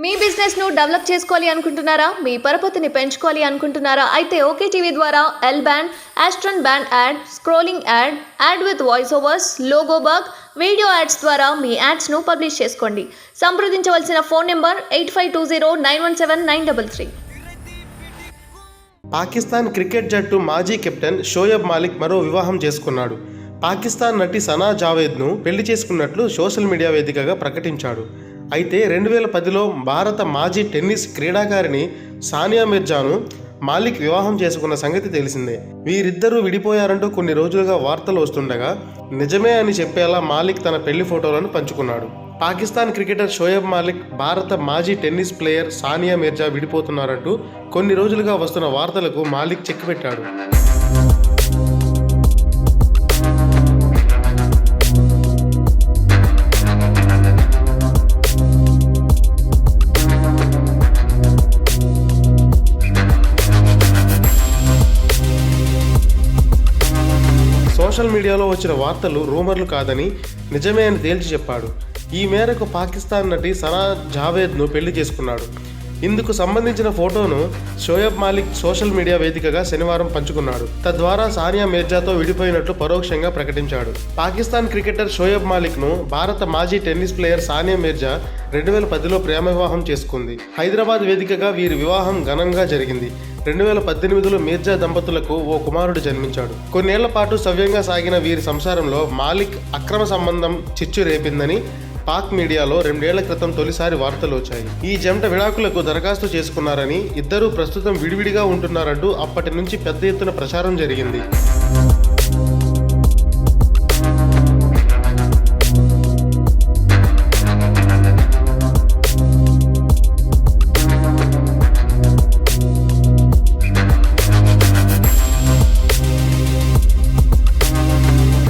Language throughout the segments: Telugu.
మీ బిజినెస్ ను డెవలప్ చేసుకోవాలి అనుకుంటున్నారా? మీ పరపతిని పెంచుకోవాలి అనుకుంటున్నారా? అయితే ఓకే టీవీ ద్వారా L band, Aston band ad, scrolling ad, ad with voice overs, logo bug, video ads ద్వారా మీ యాడ్స్ ను పబ్లిష్ చేసుకోండి. సంప్రదించవలసిన ఫోన్ నెంబర్ 8520917933. పాకిస్తాన్ క్రికెట్ జట్టు మాజీ కెప్టెన్ షోయబ్ మాలిక్ మరో వివాహం చేసుకున్నాడు. పాకిస్తాన్ నటి సనా జావేద్ను పెళ్లి చేసుకున్నట్లు సోషల్ మీడియా వేదికగా ప్రకటించాడు. అయితే 2010లో భారత మాజీ టెన్నిస్ క్రీడాకారిణి సానియా మిర్జాను మాలిక్ వివాహం చేసుకున్న సంగతి తెలిసిందే. వీరిద్దరూ విడిపోయారంటూ కొన్ని రోజులుగా వార్తలు వస్తుండగా నిజమే అని చెప్పేలా మాలిక్ తన పెళ్లి ఫోటోలను పంచుకున్నాడు. పాకిస్తాన్ క్రికెటర్ షోయబ్ మాలిక్, భారత మాజీ టెన్నిస్ ప్లేయర్ సానియా మిర్జా విడిపోతున్నారంటూ కొన్ని రోజులుగా వస్తున్న వార్తలకు మాలిక్ చెక్ పెట్టాడు. సోషల్ మీడియాలో వచ్చిన వార్తలు రూమర్లు కాదని నిజమే అని తేల్చి చెప్పాడు. ఈ మేరకు పాకిస్తాన్ నటి సనా జావేద్ను పెళ్లి చేసుకున్నాడు. ఇందుకు సంబంధించిన ఫోటోను షోయబ్ మాలిక్ సోషల్ మీడియా వేదికగా శనివారం పంచుకున్నాడు. తద్వారా సానియా మిర్జాతో విడిపోయినట్లు పరోక్షంగా ప్రకటించాడు. పాకిస్తాన్ క్రికెటర్ షోయబ్ మాలిక్ను భారత మాజీ టెన్నిస్ ప్లేయర్ సానియా మిర్జా 2010లో ప్రేమ వివాహం చేసుకుంది. హైదరాబాద్ వేదికగా వీరి వివాహం ఘనంగా జరిగింది. 2018లో మిర్జా దంపతులకు ఓ కుమారుడు జన్మించాడు. కొన్నేళ్ల పాటు సవ్యంగా సాగిన వీరి సంసారంలో మాలిక్ అక్రమ సంబంధం చిచ్చు రేపిందని పాక్ మీడియాలో 2 ఏళ్ల క్రితం తొలిసారి వార్తలు వచ్చాయి. ఈ జంట విడాకులకు దరఖాస్తు చేసుకున్నారని, ఇద్దరూ ప్రస్తుతం విడివిడిగా ఉంటున్నారంటూ అప్పటి నుంచి పెద్ద ఎత్తున ప్రచారం జరిగింది.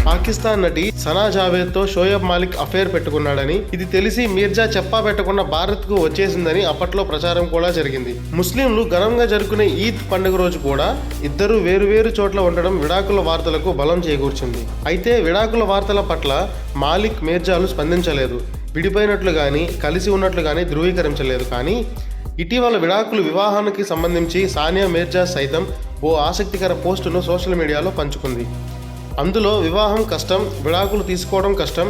పాకిస్తాన్ నటి సనా జావేద్తో షోయబ్ మాలిక్ అఫైర్ పెట్టుకున్నాడని, ఇది తెలిసి మిర్జా చెప్పా పెట్టకుండా భారత్కు వచ్చేసిందని అప్పట్లో ప్రచారం కూడా జరిగింది. ముస్లింలు ఘనంగా జరుపుకునే ఈద్ పండుగ రోజు కూడా ఇద్దరు వేరువేరు చోట్ల ఉండడం విడాకుల వార్తలకు బలం చేకూర్చింది. అయితే విడాకుల వార్తల పట్ల మాలిక్, మిర్జాలు స్పందించలేదు. విడిపోయినట్లు కానీ కలిసి ఉన్నట్లు కానీ ధృవీకరించలేదు. కానీ ఇటీవల వివాహానికి సంబంధించి సానియా మిర్జా సైతం ఓ ఆసక్తికర పోస్టును సోషల్ మీడియాలో పంచుకుంది. అందులో వివాహం కష్టం, విడాకులు తీసుకోవడం కష్టం,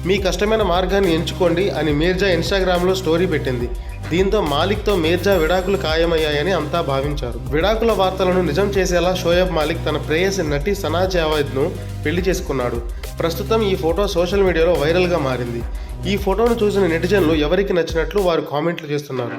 మీ కష్టమైన మార్గాన్ని ఎంచుకోండి అని మిర్జా ఇన్స్టాగ్రామ్లో స్టోరీ పెట్టింది. దీంతో మాలిక్తో మిర్జా విడాకులు ఖాయమయ్యాయని అంతా భావించారు. విడాకుల వార్తలను నిజం చేసేలా షోయబ్ మాలిక్ తన ప్రేయసి నటి సనా జావేద్ను పెళ్లి చేసుకున్నాడు. ప్రస్తుతం ఈ ఫోటో సోషల్ మీడియాలో వైరల్గా మారింది. ఈ ఫోటోను చూసిన నెటిజన్లు ఎవరికి నచ్చినట్లు వారు కామెంట్లు చేస్తున్నారు.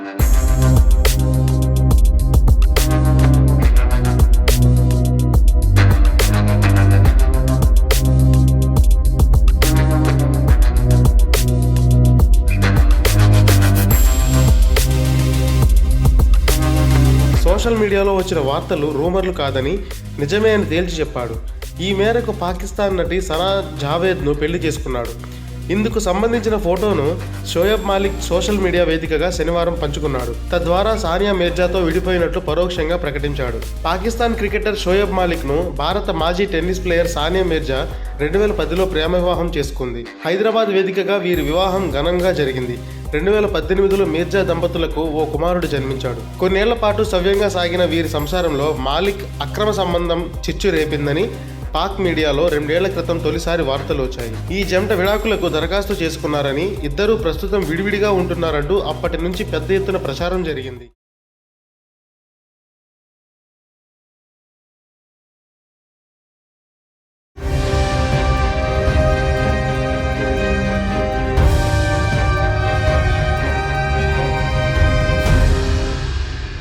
సోషల్ మీడియాలో వచ్చిన వార్తలు రూమర్లు కాదని నిజమే అని తేల్చి చెప్పాడు. ఈ మేరకు పాకిస్తాన్ నటి సనా జావేద్ను పెళ్లి చేసుకున్నాడు. ఇందుకు సంబంధించిన ఫోటోను షోయబ్ మాలిక్ సోషల్ మీడియా వేదికగా శనివారం పంచుకున్నాడు. తద్వారా సానియా మిర్జాతో విడిపోయినట్లు పరోక్షంగా ప్రకటించాడు. పాకిస్తాన్ క్రికెటర్ షోయబ్ మాలిక్ను భారత మాజీ టెన్నిస్ ప్లేయర్ సానియా మిర్జా 2010లో ప్రేమ వివాహం చేసుకుంది. హైదరాబాద్ వేదికగా వీరి వివాహం ఘనంగా జరిగింది. 2018లో మిర్జా దంపతులకు ఓ కుమారుడు జన్మించాడు. కొన్నేళ్ల పాటు సవ్యంగా సాగిన వీరి సంసారంలో మాలిక్ అక్రమ సంబంధం చిచ్చు రేపిందని పాక్ మీడియాలో 2 ఏళ్ల క్రితం తొలిసారి వార్తలు వచ్చాయి. ఈ జంట విడాకులకు దరఖాస్తు చేసుకున్నారని, ఇద్దరూ ప్రస్తుతం విడివిడిగా ఉంటున్నారంటూ అప్పటి నుంచి పెద్ద ఎత్తున ప్రచారం జరిగింది.